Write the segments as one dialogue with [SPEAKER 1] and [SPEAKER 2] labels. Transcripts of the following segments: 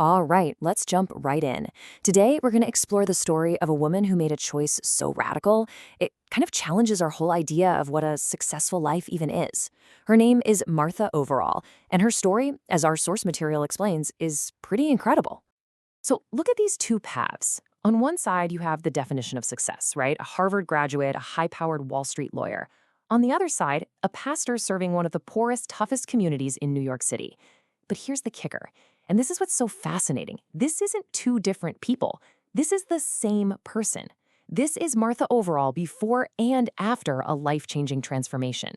[SPEAKER 1] All right, let's jump right in. Today, we're going to explore the story of a woman who made a choice so radical, it kind of challenges our whole idea of what a successful life even is. Her name is Martha Overall, and her story, as our source material explains, is pretty incredible. So look at these two paths. On one side, you have the definition of success, right? A Harvard graduate, a high-powered Wall Street lawyer. On the other side, a pastor serving one of the poorest, toughest communities in New York City. But here's the kicker. And this is what's so fascinating. This isn't two different people. This is the same person. This is Martha Overall before and after a life-changing transformation.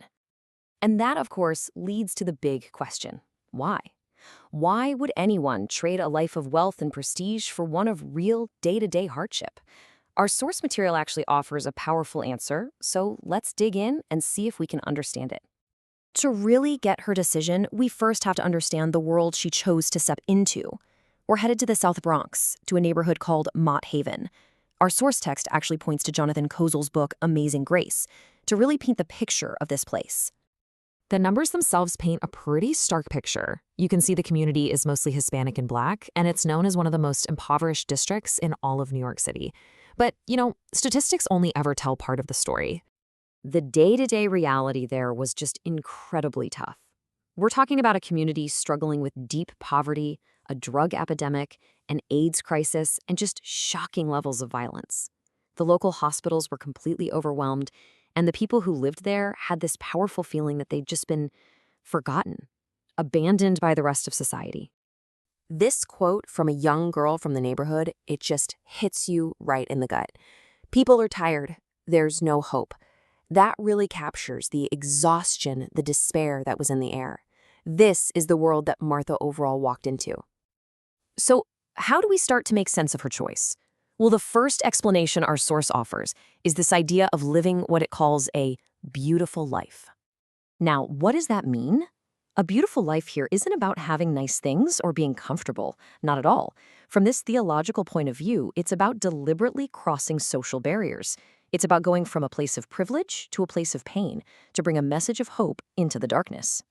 [SPEAKER 1] And that, of course, leads to the big question. Why? Why would anyone trade a life of wealth and prestige for one of real day-to-day hardship? Our source material actually offers a powerful answer, so let's dig in and see if we can understand it. To really get her decision, we first have to understand the world she chose to step into. We're headed to the South Bronx, to a neighborhood called Mott Haven. Our source text actually points to Jonathan Kozol's book, Amazing Grace, to really paint the picture of this place. The numbers themselves paint a pretty stark picture. You can see the community is mostly Hispanic and Black, and it's known as one of the most impoverished districts in all of New York City. But, statistics only ever tell part of the story. The day-to-day reality there was just incredibly tough. We're talking about a community struggling with deep poverty, a drug epidemic, an AIDS crisis, and just shocking levels of violence. The local hospitals were completely overwhelmed, and the people who lived there had this powerful feeling that they'd just been forgotten, abandoned by the rest of society. This quote from a young girl from the neighborhood, it just hits you right in the gut. People are tired. There's no hope. That really captures the exhaustion, the despair that was in the air. This is the world that Martha Overall walked into. So, how do we start to make sense of her choice? Well, the first explanation our source offers is this idea of living what it calls a beautiful life. Now, what does that mean? A beautiful life here isn't about having nice things or being comfortable, not at all. From this theological point of view, it's about deliberately crossing social barriers. It's about going from a place of privilege to a place of pain, to bring a message of hope into the darkness.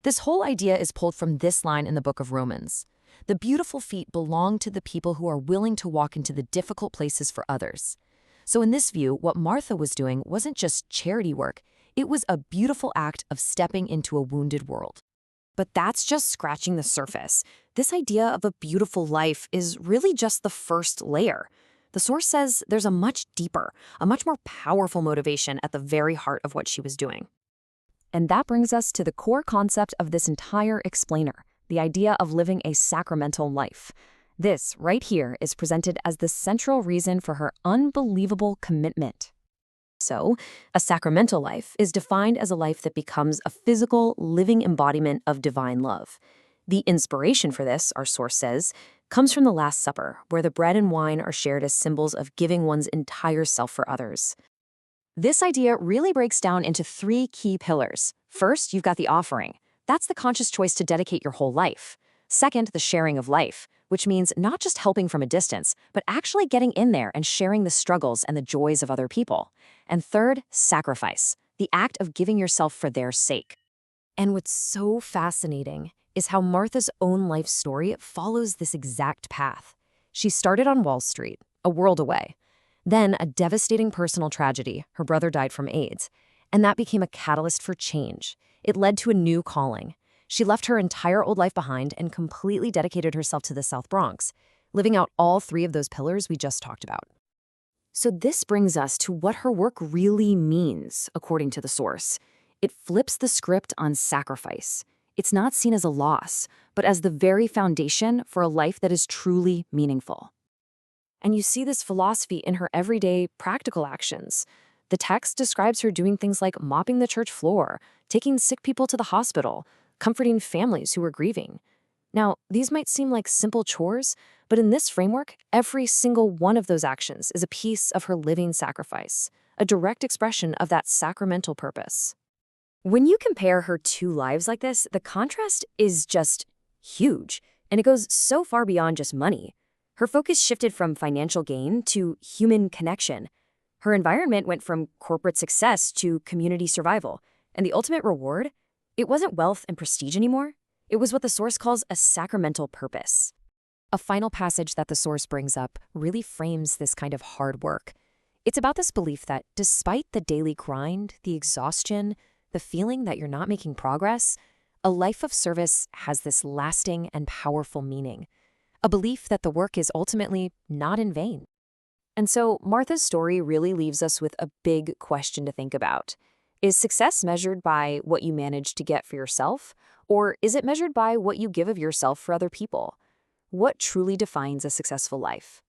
[SPEAKER 1] This whole idea is pulled from this line in the book of Romans. The beautiful feet belong to the people who are willing to walk into the difficult places for others. So in this view, what Martha was doing wasn't just charity work, it was a beautiful act of stepping into a wounded world. But that's just scratching the surface. This idea of a beautiful life is really just the first layer. The source says there's a much deeper, a much more powerful motivation at the very heart of what she was doing. And that brings us to the core concept of this entire explainer, the idea of living a sacramental life. This, right here, is presented as the central reason for her unbelievable commitment. So, a sacramental life is defined as a life that becomes a physical, living embodiment of divine love. The inspiration for this, our source says, comes from the Last Supper, where the bread and wine are shared as symbols of giving one's entire self for others. This idea really breaks down into three key pillars. First, you've got the offering. That's the conscious choice to dedicate your whole life. Second, the sharing of life, which means not just helping from a distance, but actually getting in there and sharing the struggles and the joys of other people. And third, sacrifice, the act of giving yourself for their sake. And what's so fascinating is how Martha's own life story follows this exact path. She started on Wall Street, a world away. Then a devastating personal tragedy, her brother died from AIDS, and that became a catalyst for change. It led to a new calling. She left her entire old life behind and completely dedicated herself to the South Bronx, living out all three of those pillars we just talked about. So this brings us to what her work really means, according to the source. It flips the script on sacrifice. It's not seen as a loss, but as the very foundation for a life that is truly meaningful. And you see this philosophy in her everyday, practical actions. The text describes her doing things like mopping the church floor, taking sick people to the hospital, comforting families who were grieving. Now, these might seem like simple chores, but in this framework, every single one of those actions is a piece of her living sacrifice, a direct expression of that sacramental purpose. When you compare her two lives like this, the contrast is just huge, and it goes so far beyond just money. Her focus shifted from financial gain to human connection. Her environment went from corporate success to community survival, and the ultimate reward, it wasn't wealth and prestige anymore. It was what the source calls a sacramental purpose. A final passage that the source brings up really frames this kind of hard work. It's about this belief that despite the daily grind, the exhaustion, the feeling that you're not making progress, a life of service has this lasting and powerful meaning, a belief that the work is ultimately not in vain. And so Martha's story really leaves us with a big question to think about. Is success measured by what you manage to get for yourself, or is it measured by what you give of yourself for other people? What truly defines a successful life?